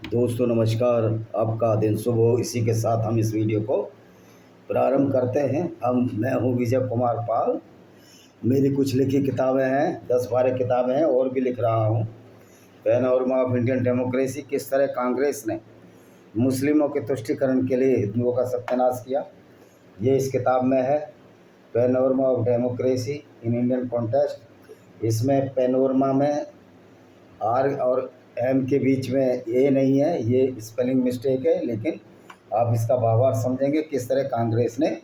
दोस्तों नमस्कार। आपका दिन शुभ हो। इसी के साथ हम इस वीडियो को प्रारंभ करते हैं। मैं हूं विजय कुमार पाल। मेरी कुछ लिखी किताबें हैं, 10-12 किताबें हैं और भी लिख रहा हूं। पैनोरमा ऑफ इंडियन डेमोक्रेसी, किस तरह कांग्रेस ने मुस्लिमों के तुष्टिकरण के लिए हिंदुओं का सत्यानाश किया, ये इस किताब में है। Panorama of democracy in Indian context. इसमें पैनोरमा में आर और एम के बीच में ए नहीं है, ये स्पेलिंग मिस्टेक है, लेकिन आप इसका भावार्थ समझेंगे। किस तरह कांग्रेस ने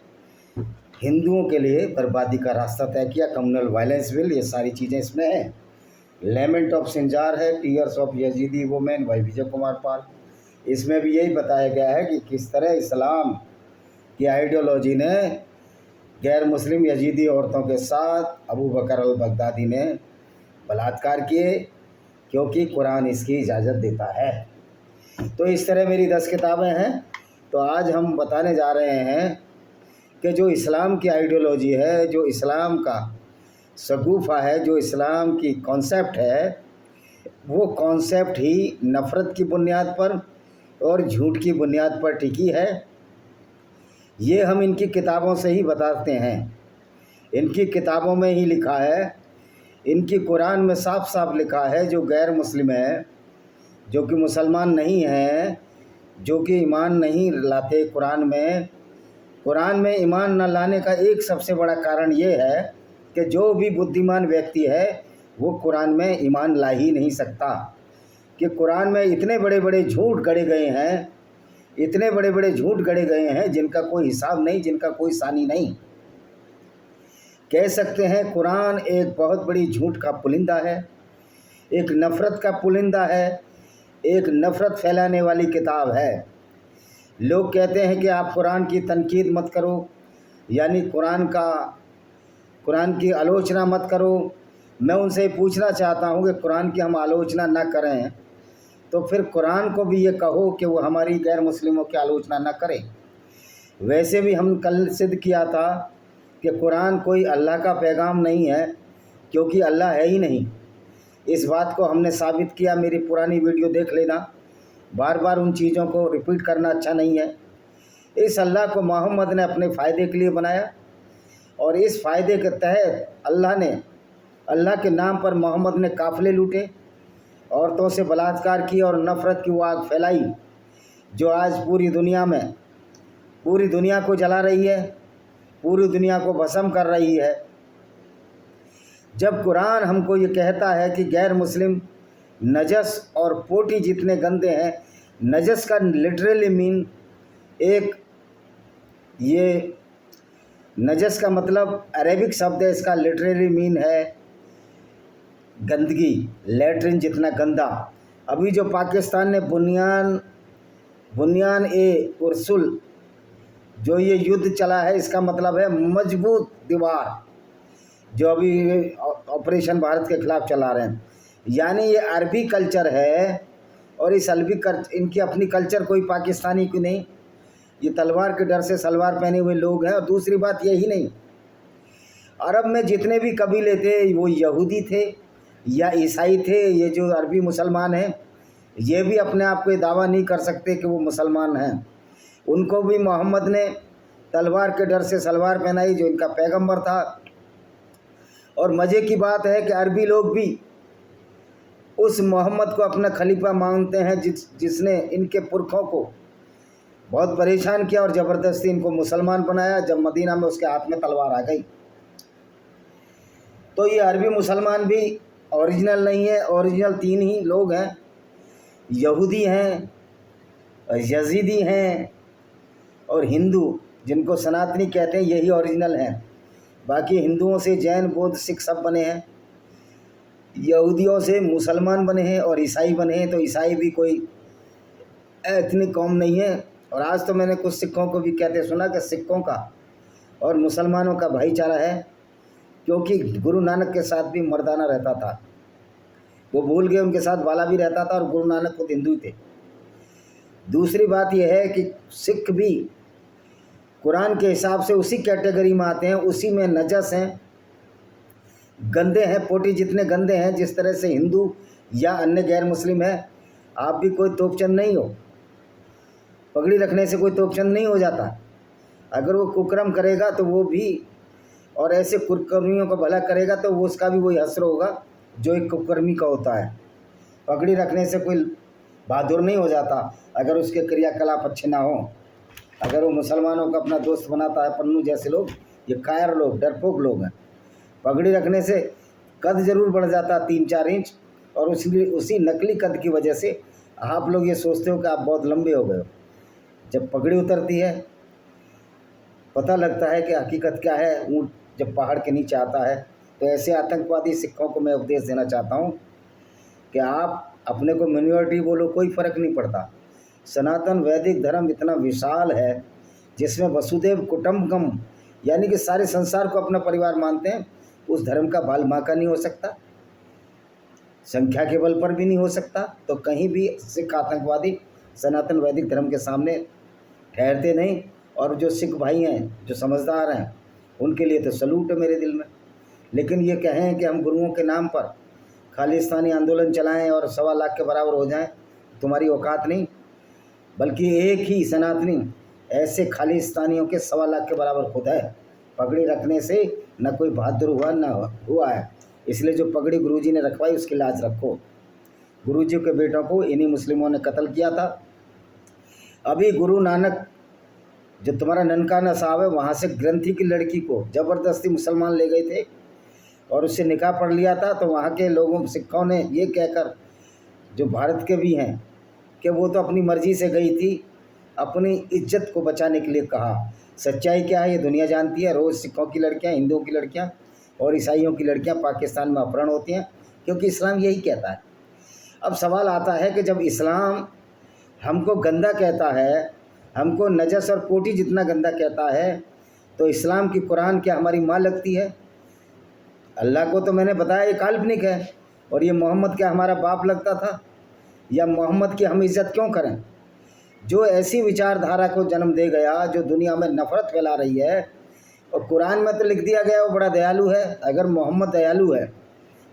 हिंदुओं के लिए बर्बादी का रास्ता तय किया, कम्युनल वायलेंस बिल, ये सारी चीज़ें इसमें हैं। लेमेंट ऑफ सिंजार है, tears of Yazidi women by Vijay Kumar Pal. इसमें भी यही बताया गया है कि किस तरह इस्लाम की आइडियोलॉजी ने गैर मुस्लिम यजीदी औरतों के साथ अबू बकर अल बगदादी ने बलात्कार किए, क्योंकि कुरान इसकी इजाज़त देता है। तो इस तरह मेरी 10 किताबें हैं। तो आज हम बताने जा रहे हैं कि जो इस्लाम की आइडियोलॉजी है, जो इस्लाम का शगुफ़ा है, जो इस्लाम की कॉन्सेप्ट है, वो कॉन्सेप्ट ही नफ़रत की बुनियाद पर और झूठ की बुनियाद पर टिकी है। ये हम इनकी किताबों से ही बताते हैं। इनकी किताबों में ही लिखा है, इनकी कुरान में साफ साफ लिखा है, जो गैर मुस्लिम है, जो कि मुसलमान नहीं हैं, जो कि ईमान नहीं लाते कुरान में ईमान न लाने का एक सबसे बड़ा कारण ये है कि जो भी बुद्धिमान व्यक्ति है वो कुरान में ईमान ला ही नहीं सकता। कि कुरान में इतने बड़े बड़े झूठ गढ़े गए हैं, इतने बड़े बड़े झूठ गढ़े गए हैं जिनका कोई हिसाब नहीं, जिनका कोई सानी नहीं। कह सकते हैं कुरान एक बहुत बड़ी झूठ का पुलिंदा है, एक नफ़रत का पुलिंदा है, एक नफ़रत फैलाने वाली किताब है। लोग कहते हैं कि आप कुरान की तनकीद मत करो, यानी कुरान की आलोचना मत करो। मैं उनसे पूछना चाहता हूँ कि कुरान की हम आलोचना न करें तो फिर कुरान को भी ये कहो कि वो हमारी गैर मुस्लिमों की आलोचना न करे। वैसे भी हम कल सिद्ध किया था कि कुरान कोई अल्लाह का पैगाम नहीं है, क्योंकि अल्लाह है ही नहीं। इस बात को हमने साबित किया। मेरी पुरानी वीडियो देख लेना, बार बार उन चीज़ों को रिपीट करना अच्छा नहीं है। इस अल्लाह को मोहम्मद ने अपने फ़ायदे के लिए बनाया, और इस फ़ायदे के तहत अल्लाह के नाम पर मोहम्मद ने काफ़िले लूटे, औरतों से बलात्कार किया और नफ़रत की वो आग फैलाई जो आज पूरी दुनिया को जला रही है, पूरी दुनिया को भस्म कर रही है। जब कुरान हमको ये कहता है कि गैर मुस्लिम नजस और पोटी जितने गंदे हैं, नजस का लिटरली मीन ये नजस का मतलब अरेबिक शब्द है, इसका लिटरली मीन है गंदगी, लैट्रिन जितना गंदा। अभी जो पाकिस्तान ने बुनियान ए उर्सुल जो ये युद्ध चला है, इसका मतलब है मजबूत दीवार, जो अभी ऑपरेशन भारत के खिलाफ चला रहे हैं। यानी ये अरबी कल्चर है, और इस इनकी अपनी कल्चर कोई पाकिस्तानी की नहीं। ये तलवार के डर से सलवार पहने हुए लोग हैं। और दूसरी बात यही नहीं, अरब में जितने भी कबीले थे वो यहूदी थे या ईसाई थे। ये जो अरबी मुसलमान हैं, ये भी अपने आप को दावा नहीं कर सकते कि वो मुसलमान हैं। उनको भी मोहम्मद ने तलवार के डर से सलवार पहनाई, जो इनका पैगंबर था। और मज़े की बात है कि अरबी लोग भी उस मोहम्मद को अपना खलीफा मानते हैं, जिसने इनके पुरखों को बहुत परेशान किया और ज़बरदस्ती इनको मुसलमान बनाया जब मदीना में उसके हाथ में तलवार आ गई। तो ये अरबी मुसलमान भी ओरिजिनल नहीं है। ओरिजिनल 3 ही लोग हैं, यहूदी हैं, यजीदी हैं और हिंदू, जिनको सनातनी कहते हैं, यही ओरिजिनल हैं। बाकी हिंदुओं से जैन, बौद्ध, सिख सब बने हैं, यहूदियों से मुसलमान बने हैं और ईसाई बने हैं। तो ईसाई भी कोई एथनिक कौम नहीं है। और आज तो मैंने कुछ सिखों को भी कहते सुना कि सिखों का और मुसलमानों का भाईचारा है, क्योंकि गुरु नानक के साथ भी मर्दाना रहता था। वो भूल गए, उनके साथ वाला भी रहता था, और गुरु नानक खुद हिंदू थे। दूसरी बात यह है कि सिख भी कुरान के हिसाब से उसी कैटेगरी में आते हैं, उसी में नजस हैं, गंदे हैं, पोटी जितने गंदे हैं, जिस तरह से हिंदू या अन्य गैर मुस्लिम है। आप भी कोई तोपचंद नहीं हो, पगड़ी रखने से कोई तोपचंद नहीं हो जाता। अगर वो कुकर्म करेगा तो वो भी, और ऐसे कुकर्मियों का भला करेगा तो वो उसका भी वही हश्र होगा जो एक कुकर्मी का होता है। पगड़ी रखने से कोई बहादुर नहीं हो जाता अगर उसके क्रियाकलाप अच्छे ना हो। अगर वो मुसलमानों का अपना दोस्त बनाता है, पन्नू जैसे लोग, ये कायर लोग, डरपोक लोग हैं। पगड़ी रखने से कद जरूर बढ़ जाता 3-4 इंच, और उसी नकली कद की वजह से आप लोग ये सोचते हो कि आप बहुत लंबे हो गए हो। जब पगड़ी उतरती है पता लगता है कि हकीकत क्या है। ऊँट जब पहाड़ के नीचे आता है, तो ऐसे आतंकवादी सिखों को मैं उपदेश देना चाहता हूँ कि आप अपने को मिनॉरिटी बोलो, कोई फ़र्क नहीं पड़ता। सनातन वैदिक धर्म इतना विशाल है जिसमें वसुदेव कुटुंबकम, यानी कि सारे संसार को अपना परिवार मानते हैं। उस धर्म का बाल बांका नहीं हो सकता, संख्या के बल पर भी नहीं हो सकता। तो कहीं भी सिख आतंकवादी सनातन वैदिक धर्म के सामने ठहरते नहीं। और जो सिख भाई हैं, जो समझदार हैं, उनके लिए तो सलूट है मेरे दिल में। लेकिन ये कहें कि हम गुरुओं के नाम पर खालिस्तानी आंदोलन चलाएं और 1.25 लाख के बराबर हो जाएं, तुम्हारी औकात नहीं। बल्कि एक ही सनातनी ऐसे खालिस्तानियों के 1.25 लाख के बराबर खुद है। पगड़ी रखने से न कोई बहादुर हुआ न हुआ है। इसलिए जो पगड़ी गुरुजी ने रखवाई उसकी लाज रखो। गुरुजी के बेटों को इन्हीं मुस्लिमों ने कत्ल किया था। अभी गुरु नानक, जो तुम्हारा ननकाना साहब है, वहाँ से ग्रंथी की लड़की को ज़बरदस्ती मुसलमान ले गए थे और उससे निकाह पढ़ लिया था। तो वहाँ के लोगों, सिखों ने ये कहकर, जो भारत के भी हैं, कि वो तो अपनी मर्ज़ी से गई थी, अपनी इज्जत को बचाने के लिए कहा। सच्चाई क्या है ये दुनिया जानती है। रोज़ सिखों की लड़कियाँ, हिंदुओं की लड़कियाँ और ईसाइयों की लड़कियाँ पाकिस्तान में अपहरण होती हैं, क्योंकि इस्लाम यही कहता है। अब सवाल आता है कि जब इस्लाम हमको गंदा कहता है, हमको नजस और पोटी जितना गंदा कहता है, तो इस्लाम की कुरान क्या हमारी माँ लगती है? अल्लाह को तो मैंने बताया ये काल्पनिक है। और ये मोहम्मद क्या हमारा बाप लगता था? या मोहम्मद की हम इज़्ज़त क्यों करें? जो ऐसी विचारधारा को जन्म दे गया, जो दुनिया में नफ़रत फैला रही है। और कुरान में तो लिख दिया गया वो बड़ा दयालु है। अगर मोहम्मद दयालु है,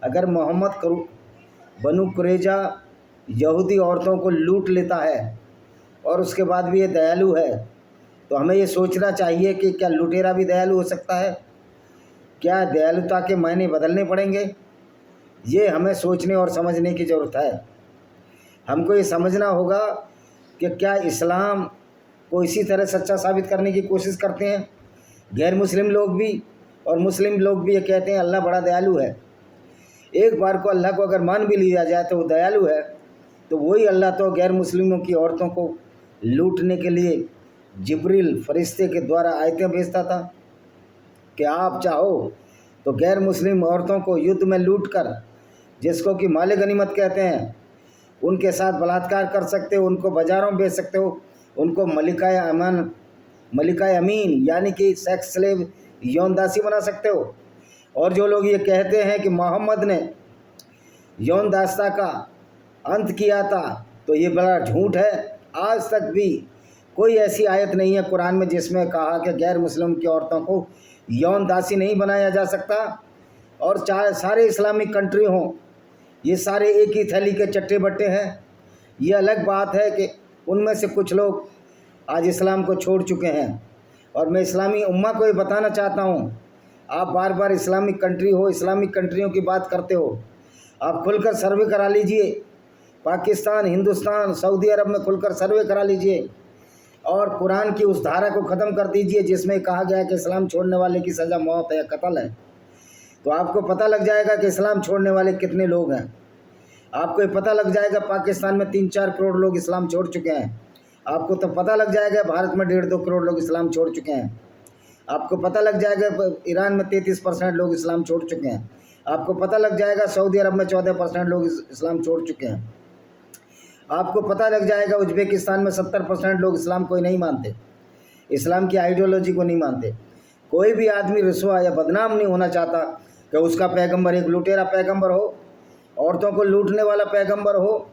अगर मोहम्मद बनु कुरैजा यहूदी औरतों को लूट लेता है और उसके बाद भी ये दयालु है, तो हमें ये सोचना चाहिए कि क्या लुटेरा भी दयालु हो सकता है? क्या दयालुता के मायने बदलने पड़ेंगे? ये हमें सोचने और समझने की ज़रूरत है। हमको ये समझना होगा कि क्या इस्लाम को इसी तरह सच्चा साबित करने की कोशिश करते हैं गैर मुस्लिम लोग भी, और मुस्लिम लोग भी ये कहते हैं अल्लाह बड़ा दयालु है। एक बार को अल्लाह को अगर मान भी लिया जाए तो वो दयालु है, तो वही अल्लाह तो गैर मुस्लिमों की औरतों को लूटने के लिए जिब्रील फरिश्ते के द्वारा आयतें भेजता था कि आप चाहो तो गैर मुस्लिम औरतों को युद्ध में लूट कर, जिसको कि माले गनीमत कहते हैं, उनके साथ बलात्कार कर सकते हो, उनको बाज़ारों में बेच सकते हो, उनको मलिकाए अमीन यानी कि सेक्स स्लेव, यौन दासी बना सकते हो। और जो लोग ये कहते हैं कि मोहम्मद ने यौन दास्ता का अंत किया था, तो ये बड़ा झूठ है। आज तक भी कोई ऐसी आयत नहीं है कुरान में जिसमें कहा कि गैर मुस्लिम की औरतों को यौन दासी नहीं बनाया जा सकता। और चाहे सारे इस्लामिक कंट्री हों, ये सारे एक ही थैली के चट्टे बट्टे हैं। ये अलग बात है कि उनमें से कुछ लोग आज इस्लाम को छोड़ चुके हैं। और मैं इस्लामी उम्मा को ये बताना चाहता हूँ, आप बार बार इस्लामिक कंट्री हो, इस्लामिक कंट्रियों की बात करते हो, आप खुलकर सर्वे करा लीजिए। पाकिस्तान, हिंदुस्तान, सऊदी अरब में खुलकर सर्वे करा लीजिए और कुरान की उस धारा को ख़त्म कर दीजिए जिसमें कहा गया है कि इस्लाम छोड़ने वाले की सज़ा मौत है या कत्ल है। तो आपको पता लग जाएगा कि इस्लाम छोड़ने वाले कितने लोग हैं। आपको ये पता लग जाएगा पाकिस्तान में 3-4 करोड़ लोग इस्लाम छोड़ चुके हैं। आपको तो पता लग जाएगा भारत में 1.5-2 करोड़ लोग इस्लाम छोड़ चुके हैं। आपको पता लग जाएगा ईरान में 33% लोग इस्लाम छोड़ चुके हैं। आपको पता लग जाएगा सऊदी अरब में 14% लोग इस्लाम छोड़ चुके हैं। आपको पता लग जाएगा उज्बेकिस्तान में 70% लोग इस्लाम को ही नहीं मानते, इस्लाम की आइडियोलॉजी को नहीं मानते। कोई भी आदमी रुसवा या बदनाम नहीं होना चाहता कि उसका पैगंबर एक लुटेरा पैगंबर हो, औरतों को लूटने वाला पैगंबर हो,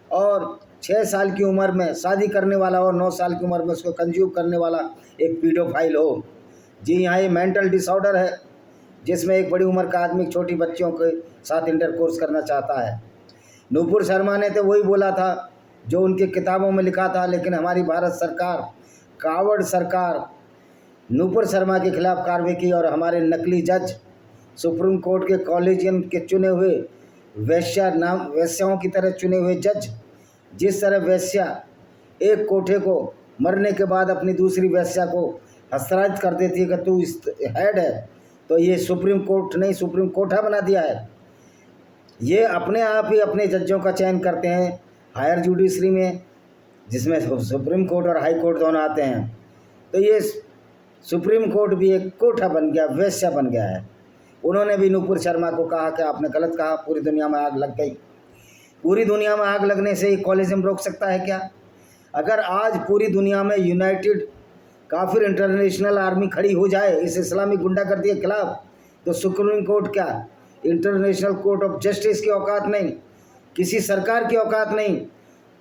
और 6 साल की उम्र में शादी करने वाला और 9 साल की उम्र में उसको कंज्यूम करने वाला एक पीडोफाइल हो। जी हाँ, ये मेंटल डिसऑर्डर है जिसमें एक बड़ी उम्र का आदमी छोटी बच्चियों के साथ इंटरकोर्स करना चाहता है। नूपुर शर्मा ने तो वही बोला था जो उनकी किताबों में लिखा था। लेकिन हमारी भारत सरकार, कावड़ सरकार, नूपुर शर्मा के खिलाफ कार्रवाई की और हमारे नकली जज, सुप्रीम कोर्ट के कॉलेजियन के चुने हुए वैश्याओं की तरह चुने हुए जज, जिस तरह वैश्या एक कोठे को मरने के बाद अपनी दूसरी वैश्या को हस्तांतरित कर देती है कि तू इस हेड है, तो ये सुप्रीम कोर्ट नहीं, सुप्रीम कोठा बना दिया है। ये अपने आप ही अपने जजों का चयन करते हैं हायर जुडिशरी में, जिसमें सुप्रीम कोर्ट और हाई कोर्ट दोनों आते हैं। तो ये सुप्रीम कोर्ट भी एक कोठा बन गया, वैश्या बन गया है। उन्होंने भी नूपुर शर्मा को कहा कि आपने गलत कहा, पूरी दुनिया में आग लग गई। पूरी दुनिया में आग लगने से ही कॉलेजियम रोक सकता है क्या? अगर आज पूरी दुनिया में यूनाइटेड काफिर इंटरनेशनल आर्मी खड़ी हो जाए इस इस्लामी गुंडागर्दी के खिलाफ, तो सुप्रीम कोर्ट क्या, इंटरनेशनल कोर्ट ऑफ जस्टिस की औकात नहीं, किसी सरकार की औकात नहीं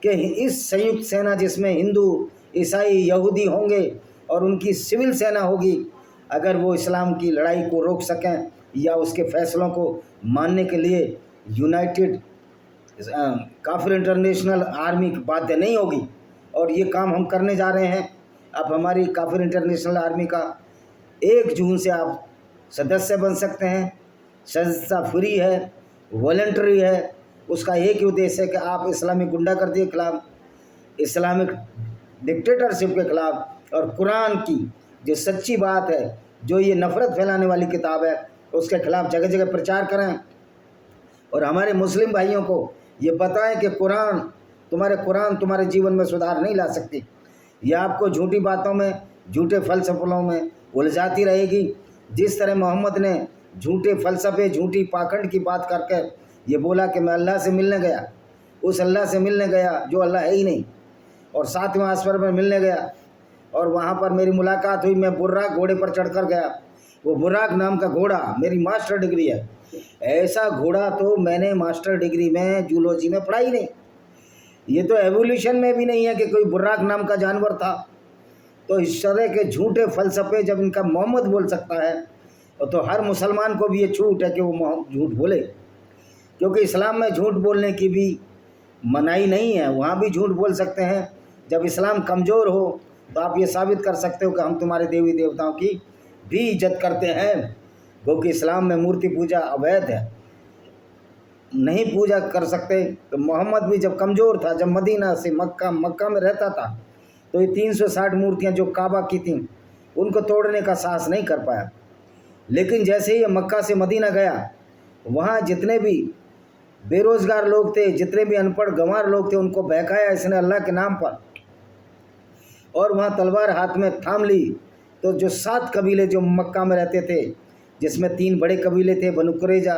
कि इस संयुक्त सेना जिसमें हिंदू, ईसाई, यहूदी होंगे और उनकी सिविल सेना होगी, अगर वो इस्लाम की लड़ाई को रोक सकें या उसके फैसलों को मानने के लिए यूनाइटेड काफिर इंटरनेशनल आर्मी बाध्य नहीं होगी। और ये काम हम करने जा रहे हैं। अब हमारी काफिर इंटरनेशनल आर्मी का 1 जून से आप सदस्य बन सकते हैं। सदस्यता फ्री है, वॉलंटरी है। उसका एक ही उद्देश्य है कि आप इस्लामी गुंडागर्दी के खिलाफ, इस्लामिक डिक्टेटरशिप के खिलाफ और कुरान की जो सच्ची बात है, जो ये नफ़रत फैलाने वाली किताब है, उसके खिलाफ जगह जगह प्रचार करें और हमारे मुस्लिम भाइयों को ये बताएं कि कुरान तुम्हारे जीवन में सुधार नहीं ला सकती। यह आपको झूठी बातों में, झूठे फ़लसफ़ों में उलझाती रहेगी। जिस तरह मोहम्मद ने झूठे फ़लसफ़े, झूठी पाखंड की बात करके ये बोला कि मैं अल्लाह से मिलने गया, उस अल्लाह से मिलने गया जो अल्लाह है ही नहीं, और 7वें आसमान पर मिलने गया और वहाँ पर मेरी मुलाकात हुई। मैं बुर्राक घोड़े पर चढ़कर गया। वो बुर्राक नाम का घोड़ा मेरी मास्टर डिग्री है। ऐसा घोड़ा तो मैंने मास्टर डिग्री में जूलॉजी में पढ़ा ही नहीं। ये तो एवोल्यूशन में भी नहीं है कि कोई बुर्राक नाम का जानवर था। तो इस तरह के झूठे फ़लसफ़े जब इनका मोहम्मद बोल सकता है, तो हर मुसलमान को भी ये छूट है कि वो झूठ बोले, क्योंकि इस्लाम में झूठ बोलने की भी मनाही नहीं है। वहाँ भी झूठ बोल सकते हैं। जब इस्लाम कमज़ोर हो तो आप ये साबित कर सकते हो कि हम तुम्हारे देवी देवताओं की भी इज्जत करते हैं, क्योंकि इस्लाम में मूर्ति पूजा अवैध है, नहीं पूजा कर सकते। तो मोहम्मद भी जब कमज़ोर था, जब मदीना से मक्का में रहता था, तो ये 360 मूर्तियाँ जो काबा की थीं, उनको तोड़ने का साहस नहीं कर पाया। लेकिन जैसे ही ये मक्का से मदीना गया, वहाँ जितने भी बेरोज़गार लोग थे, जितने भी अनपढ़ गंवार लोग थे, उनको बहकाया इसने अल्लाह के नाम पर, और वहाँ तलवार हाथ में थाम ली। तो जो 7 कबीले जो मक्का में रहते थे, जिसमें 3 बड़े कबीले थे, बनु कुरैजा,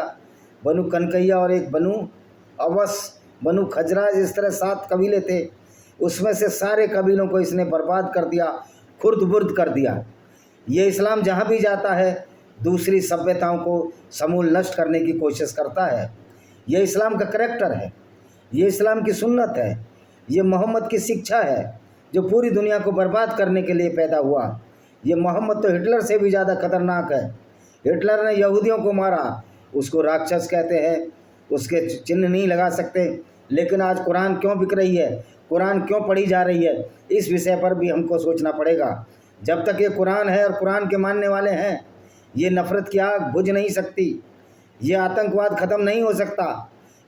बनु कनकैया और एक बनु अवस, बनु खजराज, इस तरह 7 कबीले थे। उसमें से सारे कबीलों को इसने बर्बाद कर दिया, खुर्द-बुर्द कर दिया। ये इस्लाम जहाँ भी जाता है दूसरी सभ्यताओं को समूल नष्ट करने की कोशिश करता है। ये इस्लाम का करैक्टर है, ये इस्लाम की सुन्नत है, ये मोहम्मद की शिक्षा है जो पूरी दुनिया को बर्बाद करने के लिए पैदा हुआ। ये मोहम्मद तो हिटलर से भी ज़्यादा खतरनाक है। हिटलर ने यहूदियों को मारा, उसको राक्षस कहते हैं, उसके चिन्ह नहीं लगा सकते। लेकिन आज कुरान क्यों बिक रही है, कुरान क्यों पढ़ी जा रही है, इस विषय पर भी हमको सोचना पड़ेगा। जब तक ये कुरान है और कुरान के मानने वाले हैं, ये नफ़रत की आग बुझ नहीं सकती, ये आतंकवाद ख़त्म नहीं हो सकता,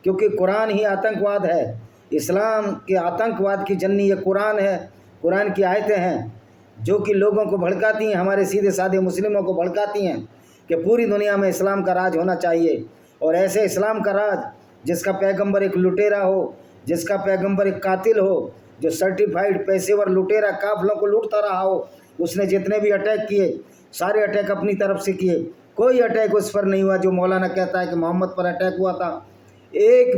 क्योंकि कुरान ही आतंकवाद है। इस्लाम के आतंकवाद की जननी ये कुरान है, कुरान की आयतें हैं जो कि लोगों को भड़काती हैं, हमारे सीधे साधे मुस्लिमों को भड़काती हैं कि पूरी दुनिया में इस्लाम का राज होना चाहिए। और ऐसे इस्लाम का राज जिसका पैगंबर एक लुटेरा हो, जिसका पैगंबर एक कातिल हो, जो सर्टिफाइड पेशेवर लुटेरा काफिलों को लूटता रहा हो, उसने जितने भी अटैक किए सारे अटैक अपनी तरफ से किए, कोई अटैक उस पर नहीं हुआ जो मौलाना कहता है कि मोहम्मद पर अटैक हुआ था। एक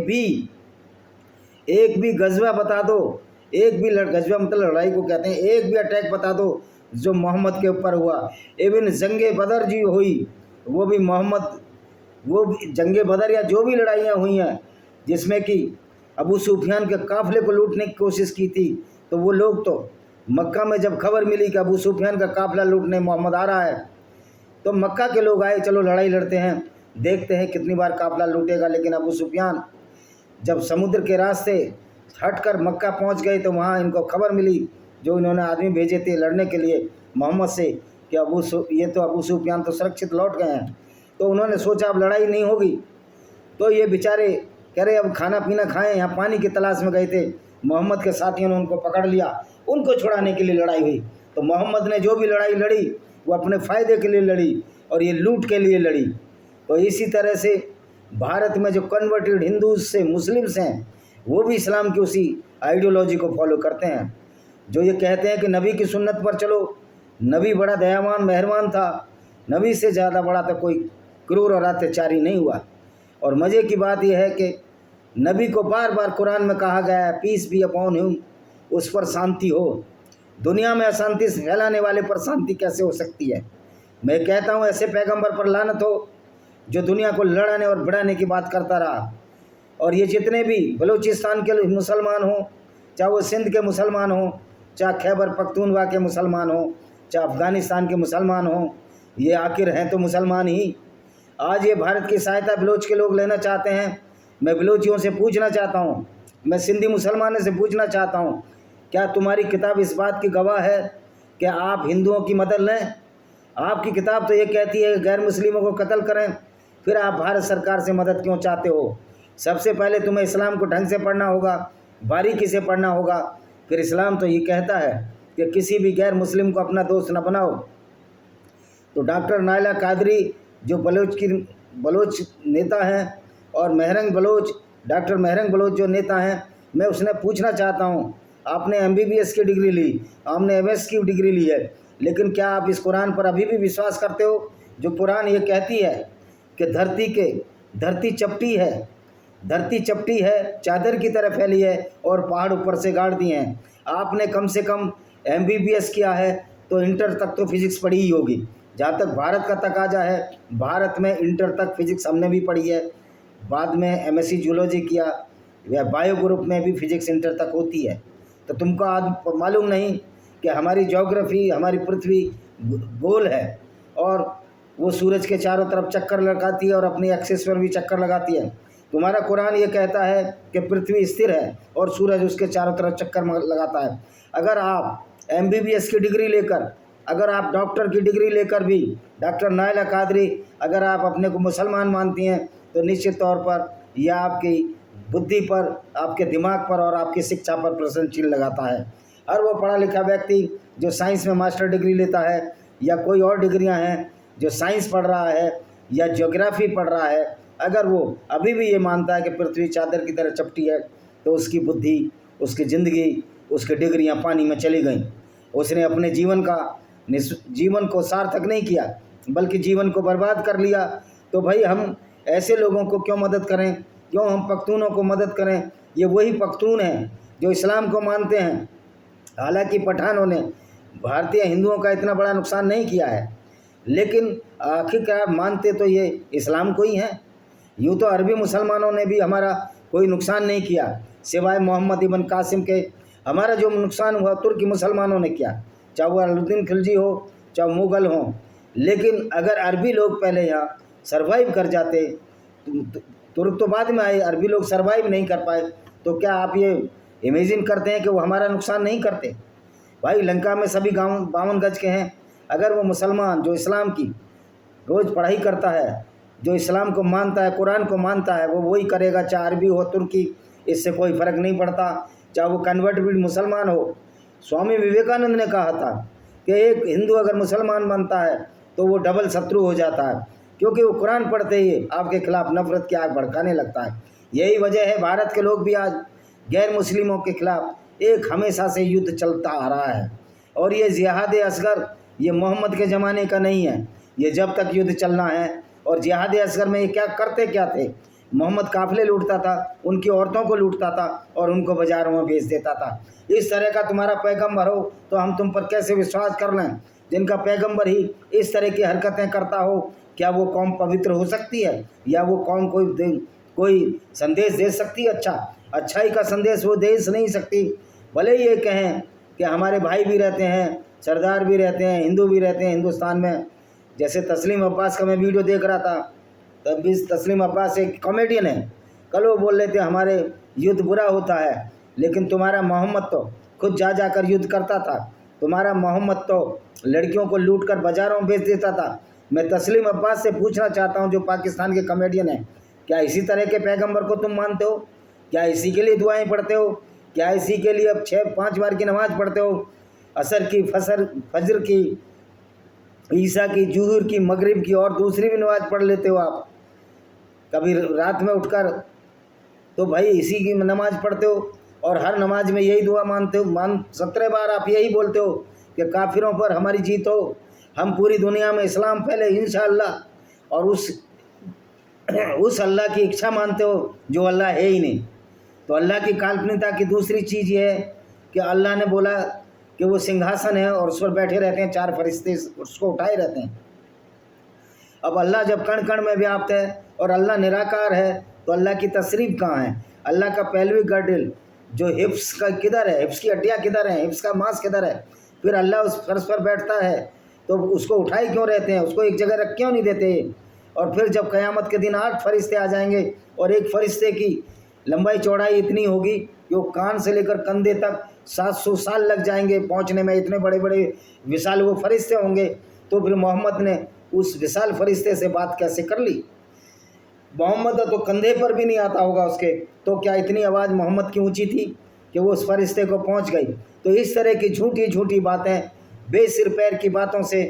भी गज़वा बता दो, एक भी गज़वा मतलब लड़ाई को कहते हैं, एक भी अटैक बता दो जो मोहम्मद के ऊपर हुआ। इवन जंगे बदर जी हुई, वो भी मोहम्मद, वो जंगे बदर या जो भी लड़ाइयाँ हुई हैं जिसमें कि अबू सुफियान के काफ़िले को लूटने की कोशिश की थी, तो वो लोग तो मक्का में जब खबर मिली कि अबू सुफियान का काफ़िला लूटने मोहम्मद आ रहा है, तो मक्का के लोग आए, चलो लड़ाई लड़ते हैं, देखते हैं कितनी बार काफ़िला लूटेगा। लेकिन अबू सुफियान जब समुद्र के रास्ते हटकर मक्का पहुंच गए तो वहां इनको खबर मिली, जो इन्होंने आदमी भेजे थे लड़ने के लिए मोहम्मद से, कि ये तो अबू सुफियान तो सुरक्षित लौट गए हैं। तो उन्होंने सोचा अब लड़ाई नहीं होगी, तो ये बेचारे कह रहे अब खाना पीना खाएं, यहाँ पानी की तलाश में गए थे। मोहम्मद के साथियों ने उनको पकड़ लिया, उनको छुड़ाने के लिए लड़ाई हुई। तो मोहम्मद ने जो भी लड़ाई लड़ी वो अपने फ़ायदे के लिए लड़ी और ये लूट के लिए लड़ी। तो इसी तरह से भारत में जो कन्वर्टेड हिंदूज से मुस्लिम्स हैं वो भी इस्लाम की उसी आइडियोलॉजी को फॉलो करते हैं, जो ये कहते हैं कि नबी की सुन्नत पर चलो, नबी बड़ा दयावान मेहरबान था, नबी से ज़्यादा बड़ा तो कोई क्रूर और अत्याचारी नहीं हुआ। और मज़े की बात यह है कि नबी को बार बार कुरान में कहा गया है पीस बी अपॉन हिम, उस पर शांति हो। दुनिया में अशांति फैलाने वाले पर शांति कैसे हो सकती है? मैं कहता हूँ ऐसे पैगंबर पर लानत हो जो दुनिया को लड़ाने और बढ़ाने की बात करता रहा। और ये जितने भी बलूचिस्तान के मुसलमान हों, चाहे वो सिंध के मुसलमान हों, चाहे खैबर पख्तूनख्वा के मुसलमान हों, चाहे अफ़गानिस्तान के मुसलमान हों, ये आखिर हैं तो मुसलमान ही। आज ये भारत की सहायता बलोच के लोग लेना चाहते हैं। मैं बलोचियों से पूछना चाहता हूँ, मैं सिंधी मुसलमानों से पूछना चाहता हूँ, क्या तुम्हारी किताब इस बात की गवाह है कि आप हिंदुओं की मदद लें? आपकी किताब तो ये कहती है गैर मुस्लिमों को कत्ल करें, फिर आप भारत सरकार से मदद क्यों चाहते हो? सबसे पहले तुम्हें इस्लाम को ढंग से पढ़ना होगा, बारीकी से पढ़ना होगा। फिर इस्लाम तो ये कहता है कि किसी भी गैर मुस्लिम को अपना दोस्त न बनाओ। तो डॉक्टर नायला कादरी जो बलोच नेता हैं और महरंग बलोच, डॉक्टर महरंग बलोच जो नेता हैं, मैं उसने पूछना चाहता हूँ, आपने MBBS की डिग्री ली, आपने MS की डिग्री ली है, लेकिन क्या आप इस कुरान पर अभी भी विश्वास करते हो जो कुरान ये कहती है कि धरती चपटी है, चादर की तरह फैली है और पहाड़ ऊपर से गाड़ दिए हैं। आपने कम से कम MBBS किया है तो इंटर तक तो फिजिक्स पढ़ी ही होगी। जहाँ तक भारत का तकाजा है, भारत में इंटर तक फिजिक्स हमने भी पढ़ी है, बाद में MSc जूलॉजी किया, या बायो ग्रुप में भी फिजिक्स इंटर तक होती है। तो तुमको आज मालूम नहीं कि हमारी ज्योग्राफी, हमारी पृथ्वी गोल है और वो सूरज के चारों तरफ चक्कर लगाती है और अपनी एक्सिस पर भी चक्कर लगाती है। तुम्हारा कुरान ये कहता है कि पृथ्वी स्थिर है और सूरज उसके चारों तरफ चक्कर लगाता है। अगर आप MBBS की डिग्री लेकर, अगर आप डॉक्टर की डिग्री लेकर भी, डॉक्टर नायला कादरी, अगर आप अपने को मुसलमान मानती हैं तो निश्चित तौर पर यह आपकी बुद्धि पर, आपके दिमाग पर और आपकी शिक्षा पर प्रश्न चिन्ह लगाता है। हर वो पढ़ा लिखा व्यक्ति जो साइंस में मास्टर डिग्री लेता है या कोई और डिग्रियां हैं, जो साइंस पढ़ रहा है या ज्योग्राफी पढ़ रहा है, अगर वो अभी भी ये मानता है कि पृथ्वी चादर की तरह चपटी है, तो उसकी बुद्धि, उसकी ज़िंदगी, उसकी डिग्रियां पानी में चली गईं। उसने अपने जीवन को सार्थक नहीं किया, बल्कि जीवन को बर्बाद कर लिया। तो भाई हम ऐसे लोगों को क्यों मदद करें? क्यों हम पख्तूनों को मदद करें? ये वही पख्तून हैं जो इस्लाम को मानते हैं। हालांकि पठानों ने भारतीय हिंदुओं का इतना बड़ा नुकसान नहीं किया है, लेकिन आखिरकार मानते तो ये इस्लाम को ही हैं। यूँ तो अरबी मुसलमानों ने भी हमारा कोई नुकसान नहीं किया, सिवाय मोहम्मद इब्न कासिम के। हमारा जो नुकसान हुआ तुर्की मुसलमानों ने किया, चाहे वो अलाउद्दीन खिलजी हो, चाहे मुग़ल हों। लेकिन अगर अरबी लोग पहले यहाँ सर्वाइव कर जाते, तुर्क तो बाद में आए, अरबी लोग सर्वाइव नहीं कर पाए, तो क्या आप ये इमेजिन करते हैं कि वो हमारा नुकसान नहीं करते? भाई लंका में सभी गाँव 52 गज के हैं। अगर वो मुसलमान जो इस्लाम की रोज़ पढ़ाई करता है, जो इस्लाम को मानता है, कुरान को मानता है, वो वही करेगा, चाहे अरबी हो तुर्की, इससे कोई फ़र्क नहीं पड़ता। चाहे वो कन्वर्टेड मुसलमान हो। स्वामी विवेकानंद ने कहा था कि एक हिंदू अगर मुसलमान बनता है तो वो डबल शत्रु हो जाता है, क्योंकि वो कुरान पढ़ते ही आपके खिलाफ नफरत की आग भड़काने लगता है। यही वजह है भारत के लोग भी आज गैर मुस्लिमों के खिलाफ एक हमेशा से युद्ध चलता आ रहा है। और ये जिहाद असगर ये मोहम्मद के ज़माने का नहीं है, ये जब तक युद्ध चलना है। और जिहाद असगर में ये क्या थे? मोहम्मद काफ़िले लूटता था, उनकी औरतों को लूटता था और उनको बाज़ारों में बेच देता था। इस तरह का तुम्हारा पैगंबर हो तो हम तुम पर कैसे विश्वास कर लें? जिनका पैगंबर ही इस तरह की हरकतें करता हो, क्या वो कौम पवित्र हो सकती है? या वो कौम कोई संदेश दे सकती है? अच्छाई का संदेश वो दे नहीं सकती। भले ये कहें कि हमारे भाई भी रहते हैं, सरदार भी रहते हैं, हिंदू भी रहते हैं हिंदुस्तान में। जैसे तस्लीम अब्बास का मैं वीडियो देख रहा था, तब भी तस्लीम अब्बास एक कॉमेडियन है, कल वो बोल रहे थे हमारे युद्ध बुरा होता है, लेकिन तुम्हारा मोहम्मद तो खुद जा जाकर युद्ध करता था। तुम्हारा मोहम्मद तो लड़कियों को लूट कर बाज़ारों में बेच देता था। मैं तस्लीम अब्बास से पूछना चाहता हूँ, जो पाकिस्तान के कॉमेडियन हैं, क्या इसी तरह के पैगंबर को तुम मानते हो? क्या इसी के लिए दुआएं पढ़ते हो? क्या इसी के लिए अब 6-5 बार की नमाज़ पढ़ते हो? असर की, फजर की, ईसा की, जुहर की, मगरिब की और दूसरी भी नमाज़ पढ़ लेते हो आप कभी रात में उठकर? तो भाई इसी की नमाज़ पढ़ते हो और हर नमाज में यही दुआ मानते हो। 17 बार आप यही बोलते हो कि काफिरों पर हमारी जीत हो, हम पूरी दुनिया में इस्लाम फैले इंशाअल्लाह, और उस अल्लाह की इच्छा मानते हो जो अल्लाह है ही नहीं। तो अल्लाह की काल्पनिकता की दूसरी चीज़ ये है कि अल्लाह ने बोला कि वो सिंहासन है और उस पर बैठे रहते हैं 4 फरिश्ते, उसको उठाए रहते हैं। अब अल्लाह जब कण कण में व्याप्त है और अल्लाह निराकार है, तो अल्लाह की तशरीफ कहाँ है? अल्लाह का पहलवी गर्डिल जो हिप्स का किधर है? हिप्स की हड्डियाँ किधर हैं? हिप्स का मांस किधर है? फिर अल्लाह उस फर्श पर बैठता है तो उसको उठाए क्यों रहते हैं? उसको एक जगह रख क्यों नहीं देते? और फिर जब क़यामत के दिन 8 फरिश्ते आ जाएंगे और एक फरिश्ते की लंबाई चौड़ाई इतनी होगी कि वो कान से लेकर कंधे तक 700 साल लग जाएंगे पहुंचने में, इतने बड़े बड़े विशाल वो फरिश्ते होंगे। तो फिर मोहम्मद ने उस विशाल फरिश्ते से बात कैसे कर ली? मोहम्मद तो कंधे पर भी नहीं आता होगा उसके, तो क्या इतनी आवाज़ मोहम्मद की ऊंची थी कि वो उस फरिश्ते को पहुंच गई? तो इस तरह की झूठी झूठी बातें, बेसिर पैर की बातों से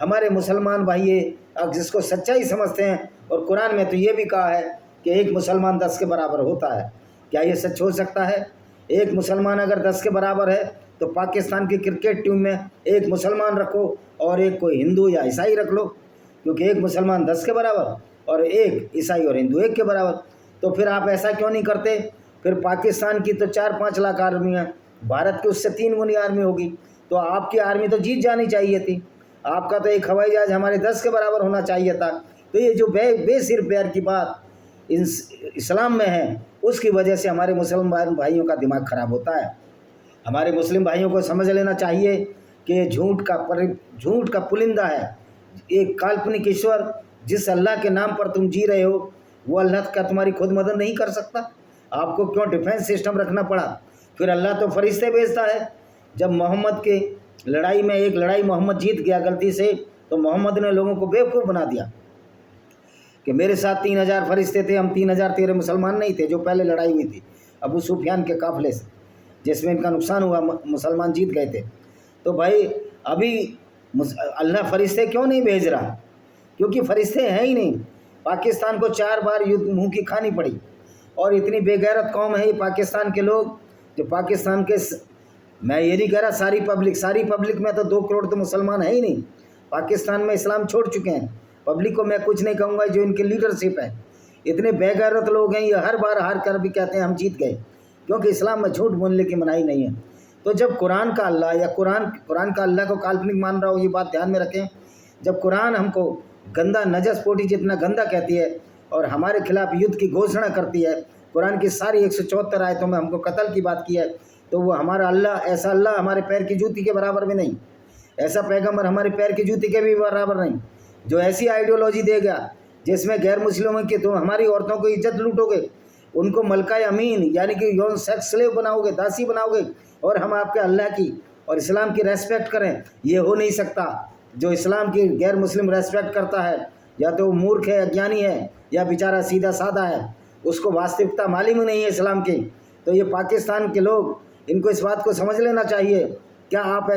हमारे मुसलमान भाई जिसको सच्चाई समझते हैं, और कुरान में तो ये भी कहा है कि एक मुसलमान 10 के बराबर होता है। क्या ये सच हो सकता है? एक मुसलमान अगर 10 के बराबर है तो पाकिस्तान की क्रिकेट टीम में एक मुसलमान रखो और एक कोई हिंदू या ईसाई रख लो, क्योंकि एक मुसलमान 10 के बराबर और एक ईसाई और हिंदू 1 के बराबर। तो फिर आप ऐसा क्यों नहीं करते? फिर पाकिस्तान की तो 4-5 लाख आर्मी है, भारत की उससे 3 गुनी आर्मी होगी, तो आपकी आर्मी तो जीत जानी चाहिए थी। आपका तो एक हवाई जहाज़ हमारे 10 के बराबर होना चाहिए था। तो ये जो बेसिर पैर की बात इस्लाम में है, उसकी वजह से हमारे मुसलमान भाइयों का दिमाग ख़राब होता है। हमारे मुस्लिम भाइयों को समझ लेना चाहिए कि झूठ का पुलिंदा है एक काल्पनिक ईश्वर। जिस अल्लाह के नाम पर तुम जी रहे हो, वो अल्लाह का तुम्हारी खुद मदद नहीं कर सकता? आपको क्यों डिफेंस सिस्टम रखना पड़ा? फिर अल्लाह तो फरिश्ते भेजता है। जब मोहम्मद के लड़ाई में एक लड़ाई मोहम्मद जीत गया गलती से, तो मोहम्मद ने लोगों को बेवकूफ़ बना दिया कि मेरे साथ 3000 फरिश्ते थे, हम 3000 तेरे मुसलमान नहीं थे। जो पहले लड़ाई हुई थी अबू सुफियान के काफिले से, जिसमें इनका नुकसान हुआ, मुसलमान जीत गए थे। तो भाई अभी अल्लाह फरिश्ते क्यों नहीं भेज रहा? क्योंकि फरिश्ते हैं ही नहीं। पाकिस्तान को 4 बार युद्ध मुँह की खानी पड़ी, और इतनी बेगैरत कौम है ये पाकिस्तान के लोग, जो पाकिस्तान के, मैं ये नहीं कह रहा सारी पब्लिक में तो 2 करोड़ तो मुसलमान है ही नहीं। पाकिस्तान में इस्लाम छोड़ चुके हैं। पब्लिक को मैं कुछ नहीं कहूँगा, जो इनकी लीडरशिप है, इतने बेगैरत लोग हैं, ये हर बार हार कर भी कहते हैं हम जीत गए, क्योंकि इस्लाम में झूठ बोलने की मनाही नहीं है। तो जब कुरान का अल्लाह या कुरान का अल्लाह को काल्पनिक मान रहा हो, ये बात ध्यान में रखें। जब कुरान हमको गंदा, नजस पोटी जितना गंदा कहती है और हमारे खिलाफ युद्ध की घोषणा करती है, कुरान की सारी 174 आयतों में हमको कत्ल की बात की है, तो वो हमारा अल्लाह, ऐसा अल्लाह हमारे पैर की जूती के बराबर भी नहीं, ऐसा पैगंबर हमारे पैर की जूती के भी बराबर नहीं, जो ऐसी आइडियोलॉजी देगा जिसमें गैर मुस्लिमों की, तुम हमारी औरतों को इज्जत लूटोगे, उनको मलका अमीन यानी कि यौन सेक्स स्लेव बनाओगे, दासी बनाओगे, और हम आपके अल्लाह की और इस्लाम की रेस्पेक्ट करें, ये हो नहीं सकता। जो इस्लाम की गैर मुस्लिम रेस्पेक्ट करता है, या तो मूर्ख है, अज्ञानी है, या बेचारा सीधा साधा है, उसको वास्तविकता मालूम नहीं है इस्लाम की। तो ये पाकिस्तान के लोग, इनको इस बात को समझ लेना चाहिए। क्या आप ऐसे